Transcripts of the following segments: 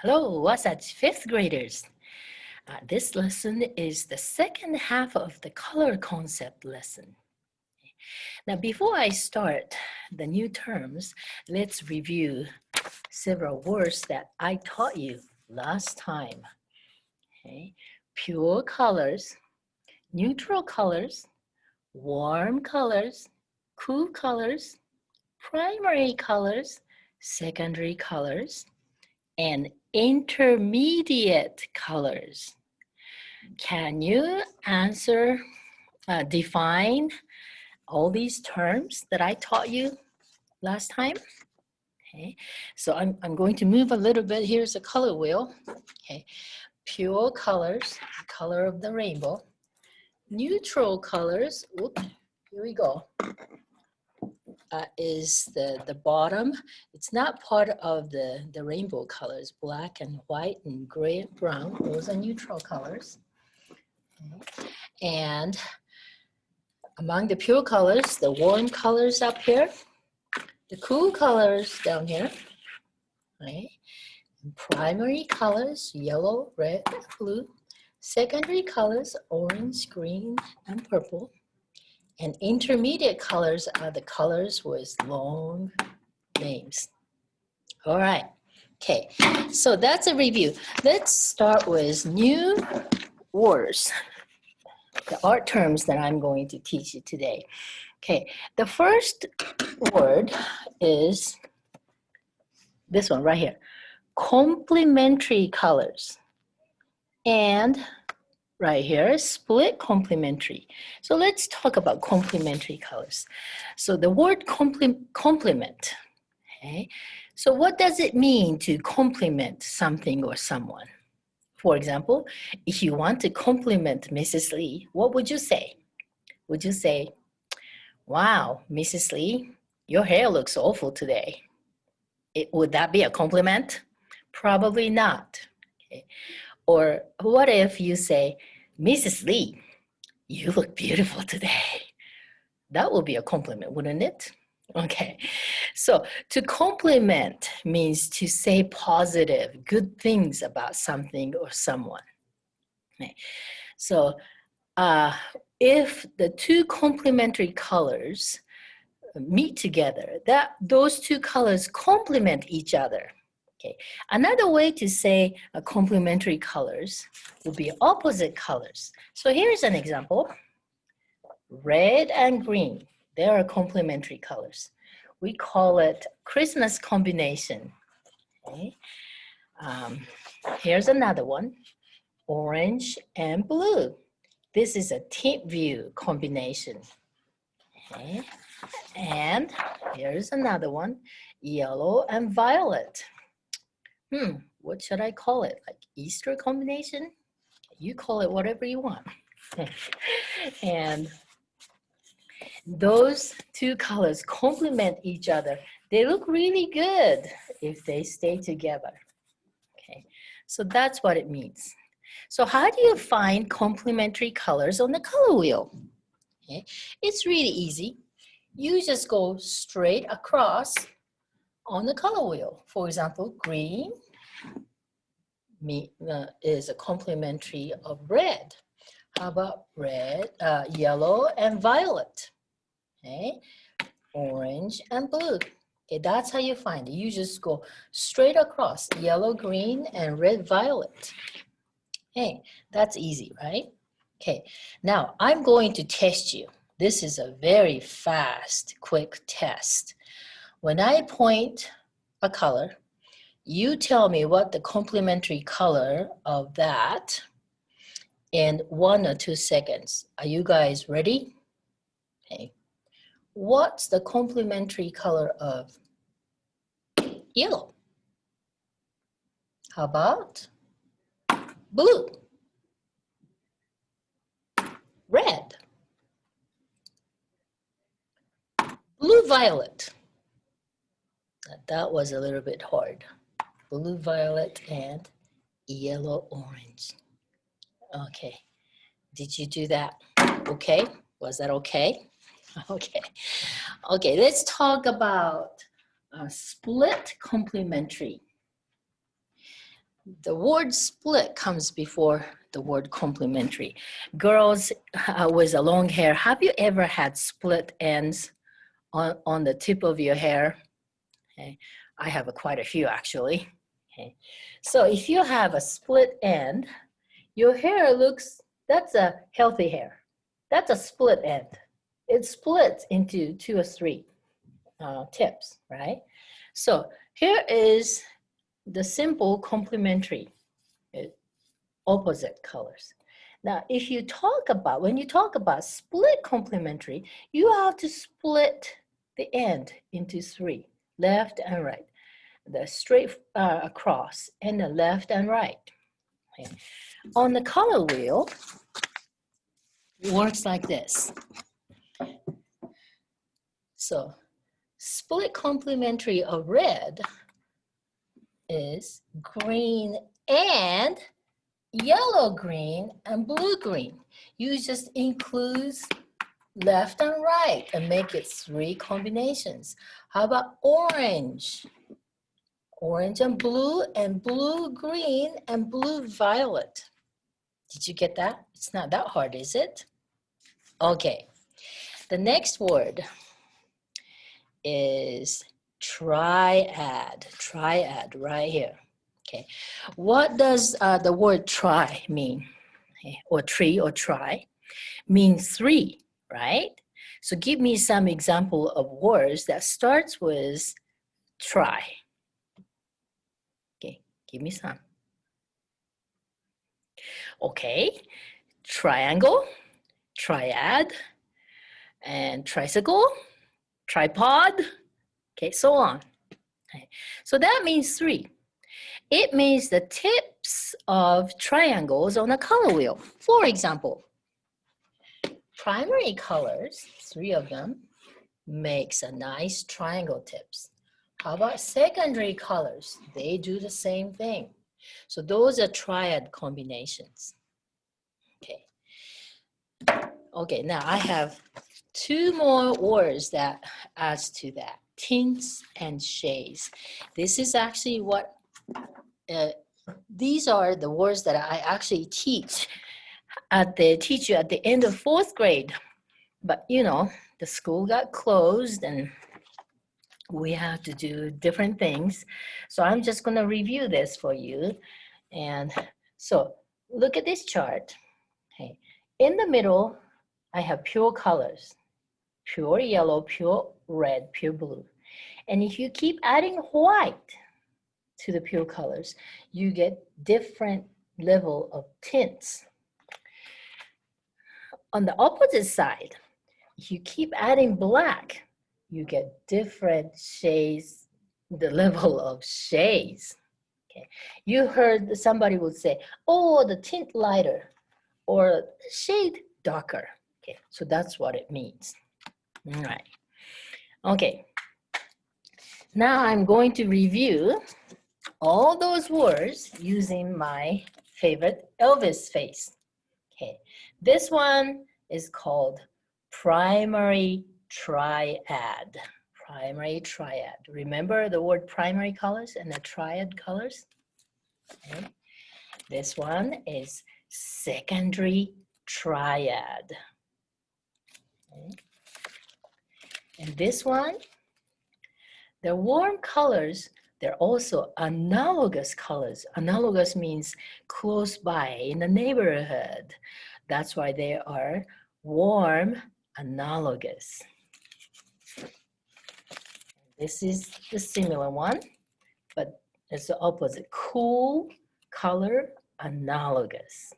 Hello, Wasatch fifth graders. This lesson is the second half of the color concept lesson. Now, before I start the new terms, let's review several words that I taught you last time. Okay. Pure colors, neutral colors, warm colors, cool colors, primary colors, secondary colors, and intermediate colors. Can you define all these terms that I taught you last time? Okay, so I'm going to move a little bit. Here's a color wheel. Okay, pure colors, color of the rainbow. Neutral colors, oops, here we go, is the bottom. It's not part of the rainbow colors, black and white and gray and brown. Those are neutral colors. Okay. And among the pure colors, the warm colors up here, the cool colors down here, right? And primary colors, yellow, red, blue. Secondary colors, orange, green, and purple. And intermediate colors are the colors with long names. All right, okay, so that's a review. Let's start with new words, the art terms that I'm going to teach you today. Okay, the first word is this one right here, complementary colors. And right here, split complementary. So let's talk about complementary colors. So the word complement, okay? So what does it mean to complement something or someone? For example, if you want to compliment Mrs. Lee, what would you say? Would you say, wow, Mrs. Lee, your hair looks awful today? Would that be a compliment? Probably not. Okay. Or what if you say, Mrs. Lee, you look beautiful today? That would be a compliment, wouldn't it? Okay, so to compliment means to say positive, good things about something or someone. Okay. So if the two complementary colors meet together, those two colors complement each other. Okay. Another way to say complementary colors would be opposite colors. So here's an example. Red and green, they are complementary colors. We call it Christmas combination. Okay. Here's another one, orange and blue. This is a tint view combination. Okay. And here's another one, yellow and violet. What should I call it? Like Easter combination? You call it whatever you want. And those two colors complement each other. They look really good if they stay together. Okay, so that's what it means. So how do you find complementary colors on the color wheel? Okay, it's really easy. You just go straight across on the color wheel. For example, green is a complementary of red. How about red, yellow and violet? Okay, orange and blue. Okay, that's how you find it. You just go straight across, yellow, green, and red, violet. Hey, that's easy, right? Okay, now I'm going to test you. This is a very fast, quick test. When I point a color, you tell me what the complementary color of that in 1 or 2 seconds. Are you guys ready? Okay. What's the complementary color of yellow? How about blue? Red? Blue-violet? That was a little bit hard. Blue-violet and yellow-orange. Okay, did you do that? Okay, was that okay? Okay, okay, let's talk about split complementary. the word split comes before the word complementary. Girls with a long hair, have you ever had split ends on the tip of your hair? Okay. I have quite a few actually. Okay. So if you have a split end, your hair looks, that's a healthy hair. That's a split end. It splits into 2 or 3 tips, right? So here is the simple complementary, opposite colors. Now, if you talk about, when you talk about split complementary, you have to split the end into 3, left and right, the straight across, and the left and right. Okay. On the color wheel, it works like this. So, split complementary of red is green and yellow green and blue green. You just include left and right and make it 3 combinations. How about orange? Orange and blue green and blue violet. Did you get that? It's not that hard, is it? Okay. The next word is triad. Triad right here. Okay. What does the word tri mean? Okay. Or tree or tri means 3, right? So give me some example of words that starts with tri. Okay, give me some. Okay, triangle, triad, and tricycle, tripod, okay, so on. Okay. So that means 3. It means the tips of triangles on a color wheel. For example, primary colors, 3 of them, makes a nice triangle tips. How about secondary colors? They do the same thing. So those are triad combinations. Okay. Okay, now I have 2 more words that adds to that. Tints and shades. This is actually what, these are the words that I actually teach you at the end of 4th grade. But you know, the school got closed and we have to do different things. So I'm just going to review this for you. And so look at this chart. Okay. In the middle, I have pure colors, pure yellow, pure red, pure blue. And if you keep adding white to the pure colors, you get different level of tints. On the opposite side, if you keep adding black, you get different shades, the level of shades. Okay. You heard somebody would say, oh, the tint lighter or shade darker. Okay, so that's what it means. All right. Okay. Now I'm going to review all those words using my favorite Elvis face. Okay, this one is called primary triad. Primary triad. Remember the word primary colors and the triad colors? Okay. This one is secondary triad. Okay. And this one, the warm colors, they're also analogous colors. Analogous means close by, in the neighborhood. That's why they are warm analogous. This is the similar one, but it's the opposite. Cool color analogous.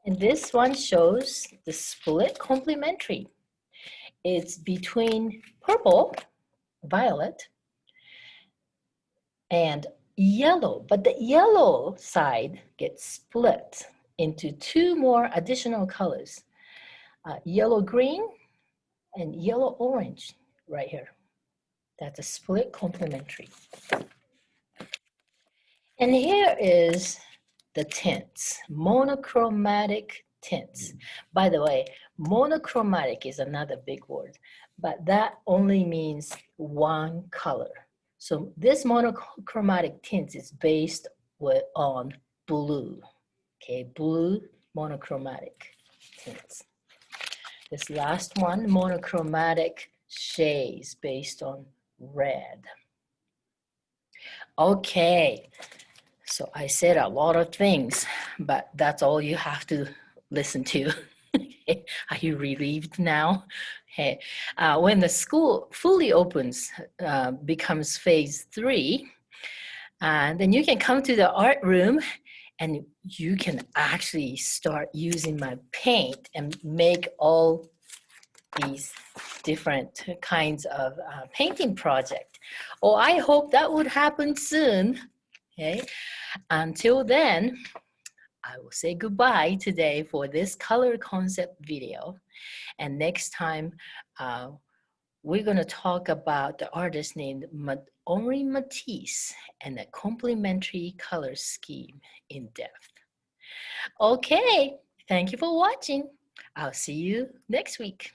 And this one shows the split complementary. It's between purple, violet, and yellow, but the yellow side gets split into 2 more additional colors, yellow green and yellow orange right here. That's a split complementary. And here is the tints, monochromatic tints. By the way, monochromatic is another big word, but that only means one color. So this monochromatic tint is based on blue, okay, blue monochromatic tints. This last one, monochromatic shades based on red. Okay, so I said a lot of things, but that's all you have to listen to. Are you relieved now? Okay. When the school fully opens, becomes phase 3, then you can come to the art room and you can actually start using my paint and make all these different kinds of painting project. Oh, I hope that would happen soon. Okay. Until then, I will say goodbye today for this color concept video. And next time, we're going to talk about the artist named Henri Matisse and the complementary color scheme in depth. Okay, thank you for watching. I'll see you next week.